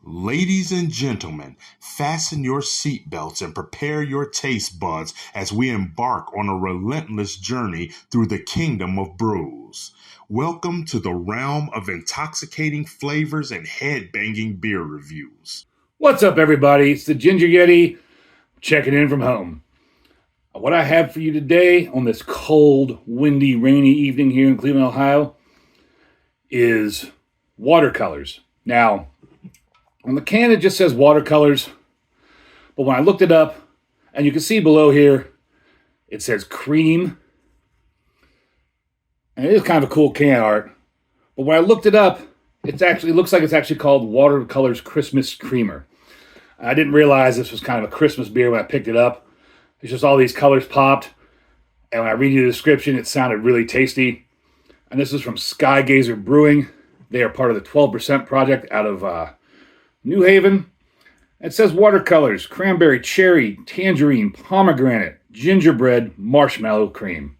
Ladies and gentlemen, fasten your seatbelts and prepare your taste buds as we embark on a relentless journey through the kingdom of brews. Welcome to the realm of intoxicating flavors and head-banging beer reviews. What's up, everybody? It's the Ginger Yeti checking in from home. What I have for you today on this cold, windy, rainy evening here in Cleveland, Ohio is watercolors. Now, on the can, it just says watercolors, but when I looked it up, and you can see below here, it says cream, and it is kind of a cool can art, but when I looked it up, it looks like it's actually called Watercolors Christmas Creamer. I didn't realize this was kind of a Christmas beer when I picked it up. It's just all these colors popped, and when I read you the description, it sounded really tasty. And this is from Skygazer Brewing. They are part of the 12% project out of New Haven. It says watercolors, cranberry, cherry, tangerine, pomegranate, gingerbread, marshmallow cream.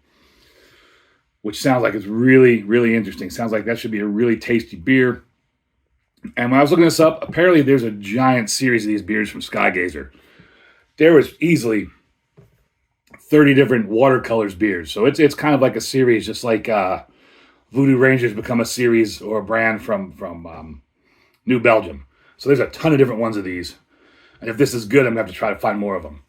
Which sounds like it's really, really interesting. Sounds like that should be a really tasty beer. And when I was looking this up, apparently there's a giant series of these beers from Skygazer. There was easily 30 different watercolors beers. So it's kind of like a series, just like Voodoo Rangers become a series or a brand from New Belgium. So there's a ton of different ones of these. And if this is good, I'm going to have to try to find more of them.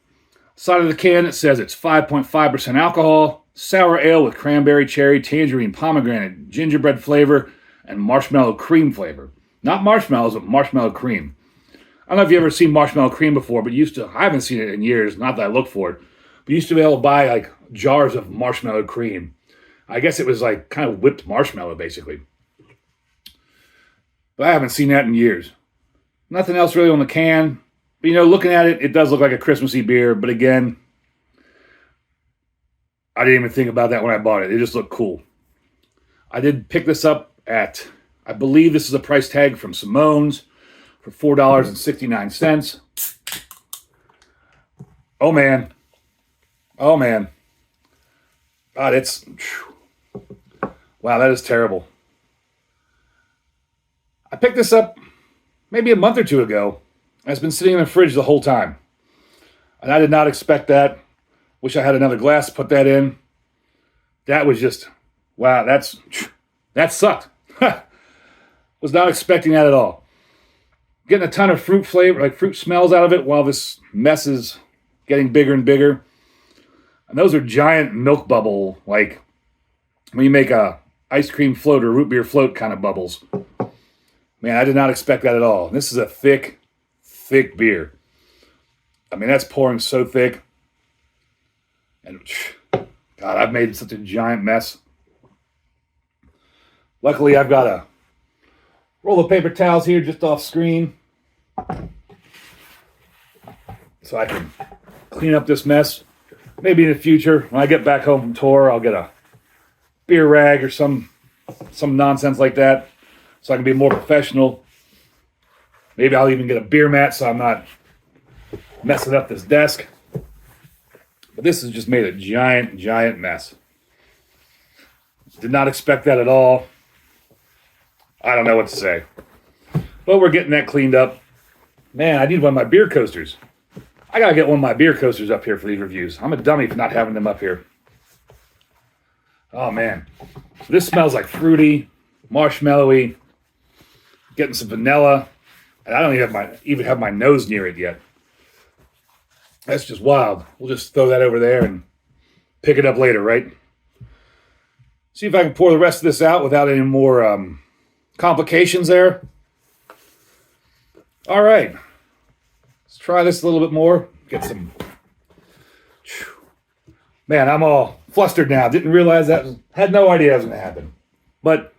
Side of the can, it says it's 5.5% alcohol, sour ale with cranberry, cherry, tangerine, pomegranate, gingerbread flavor, and marshmallow cream flavor. Not marshmallows, but marshmallow cream. I don't know if you've ever seen marshmallow cream before, but I haven't seen it in years, not that I look for it, but you used to be able to buy like jars of marshmallow cream. I guess it was like kind of whipped marshmallow, basically. But I haven't seen that in years. Nothing else really on the can. But, looking at it, it does look like a Christmassy beer. But again, I didn't even think about that when I bought it. It just looked cool. I did pick this up at, I believe this is a price tag from Simone's for $4.69. Oh, man. Oh, man. God, wow, that is terrible. I picked this up maybe a month or two ago. It's been sitting in the fridge the whole time. And I did not expect that. Wish I had another glass to put that in. That was just, wow, that sucked. Was not expecting that at all. Getting a ton of fruit flavor, like fruit smells out of it while this mess is getting bigger and bigger. And those are giant milk bubble, like when you make a ice cream float or root beer float kind of bubbles. Man, I did not expect that at all. This is a thick beer. I mean, that's pouring so thick. And God, I've made such a giant mess. Luckily, I've got a roll of paper towels here just off screen. So I can clean up this mess. Maybe in the future, when I get back home from tour, I'll get a beer rag or some nonsense like that so I can be more professional. Maybe I'll even get a beer mat so I'm not messing up this desk. But this has just made a giant mess. Did not expect that at all. I don't know what to say. But we're getting that cleaned up. Man, I need one of my beer coasters. I gotta get one of my beer coasters up here for these reviews. I'm a dummy for not having them up here. Oh man. This smells like fruity, marshmallowy, getting some vanilla. And I don't even have my nose near it yet. That's just wild. We'll just throw that over there and pick it up later, right? See if I can pour the rest of this out without any more complications there. All right. Let's try this a little bit more. Get some. Man, I'm all flustered now. Didn't realize that. Had no idea that was going to happen. But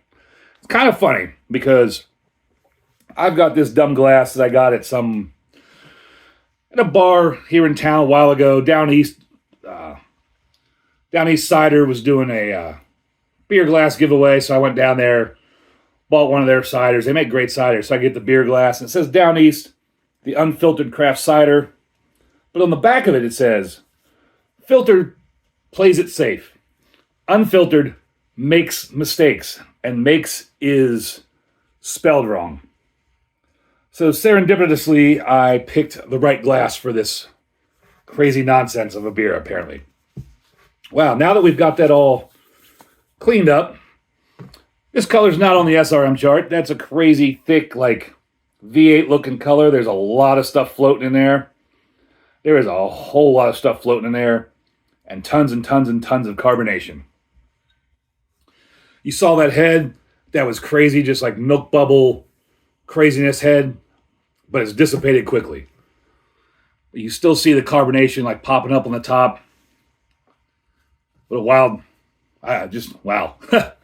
it's kind of funny because I've got this dumb glass that I got at a bar here in town a while ago. Down East Cider was doing a beer glass giveaway, so I went down there, bought one of their ciders. They make great ciders, so I get the beer glass, and it says Down East, the unfiltered craft cider. But on the back of it, it says, filtered plays it safe. Unfiltered makes mistakes, and makes is spelled wrong. So serendipitously, I picked the right glass for this crazy nonsense of a beer, apparently. Wow, now that we've got that all cleaned up, this color's not on the SRM chart. That's a crazy thick, like V8 looking color. There's a lot of stuff floating in there. There is a whole lot of stuff floating in there, and tons and tons and tons of carbonation. You saw that head. That was crazy, just like milk bubble craziness head, but it's dissipated quickly. You still see the carbonation like popping up on the top. What a wild, wow. Let's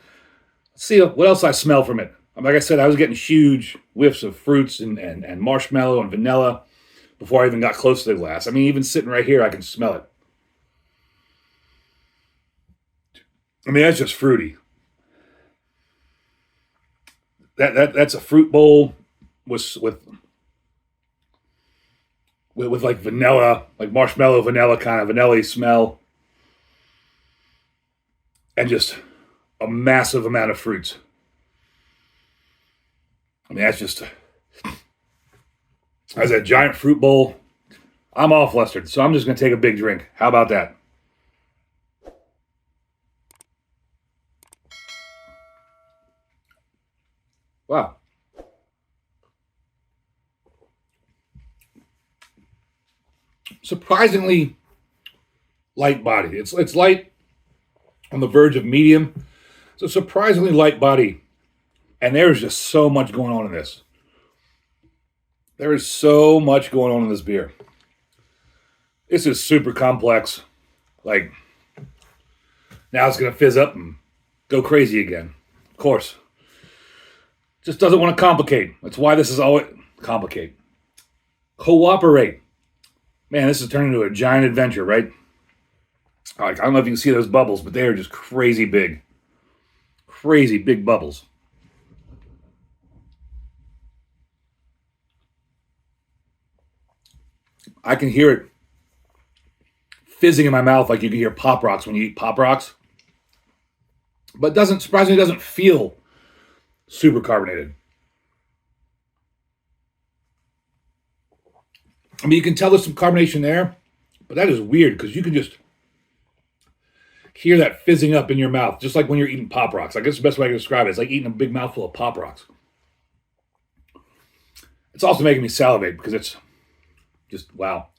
see what else I smell from it. Like I said, I was getting huge whiffs of fruits and marshmallow and vanilla before I even got close to the glass. I mean, even sitting right here, I can smell it. I mean, that's just fruity. That's a fruit bowl with like vanilla, like marshmallow vanilla kind of vanilla-y smell, and just a massive amount of fruits. I mean, that's a giant fruit bowl. I'm all flustered, so I'm just going to take a big drink. How about that? Wow. Surprisingly light body. It's light on the verge of medium. It's a surprisingly light body. And there's just so much going on in this. There is so much going on in this beer. This is super complex. Like, now it's going to fizz up and go crazy again. Of course. Just doesn't want to complicate. That's why this is always complicate. Cooperate. Man, this is turning into a giant adventure, right? Like, I don't know if you can see those bubbles, but they are just crazy big. Crazy big bubbles. I can hear it fizzing in my mouth like you can hear Pop Rocks when you eat Pop Rocks. But surprisingly doesn't feel super carbonated. I mean, you can tell there's some carbonation there, but that is weird because you can just hear that fizzing up in your mouth, just like when you're eating Pop Rocks. I guess the best way I can describe it is like eating a big mouthful of Pop Rocks. It's also making me salivate because it's just, wow.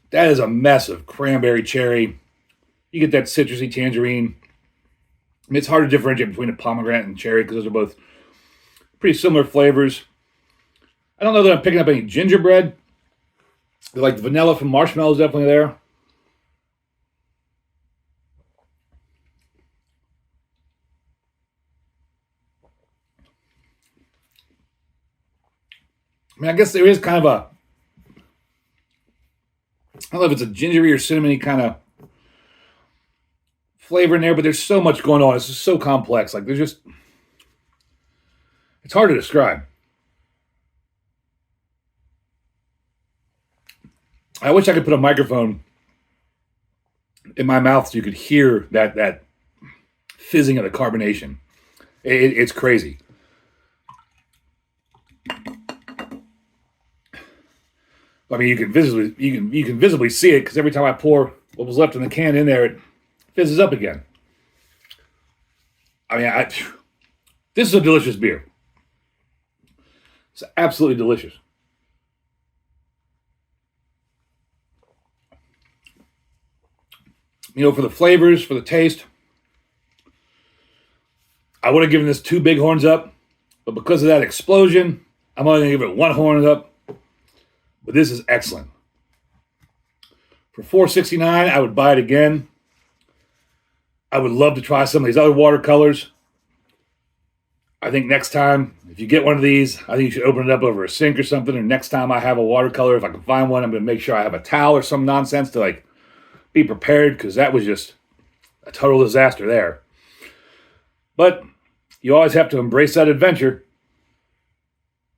That is a mess of cranberry cherry. You get that citrusy tangerine. I mean, it's hard to differentiate between a pomegranate and cherry because those are both pretty similar flavors. I don't know that I'm picking up any gingerbread. Like the vanilla from Marshmallow is definitely there. I mean, I guess there is kind of a, I don't know if it's a gingery or cinnamony kind of flavor in there, but there's so much going on. It's just so complex. Like, it's hard to describe. I wish I could put a microphone in my mouth so you could hear that fizzing of the carbonation. It's crazy. I mean, you can visibly see it because every time I pour what was left in the can in there, it fizzes up again. I mean, this is a delicious beer. It's absolutely delicious. You know, for the flavors, for the taste, I would have given this 2 big horns up, but because of that explosion, I'm only going to give it 1 horn up. But this is excellent. For $4.69, I would buy it again. I would love to try some of these other watercolors. I think next time, if you get one of these, I think you should open it up over a sink or something. Or next time I have a watercolor, if I can find one, I'm going to make sure I have a towel or some nonsense to like be prepared, because that was just a total disaster there. But you always have to embrace that adventure.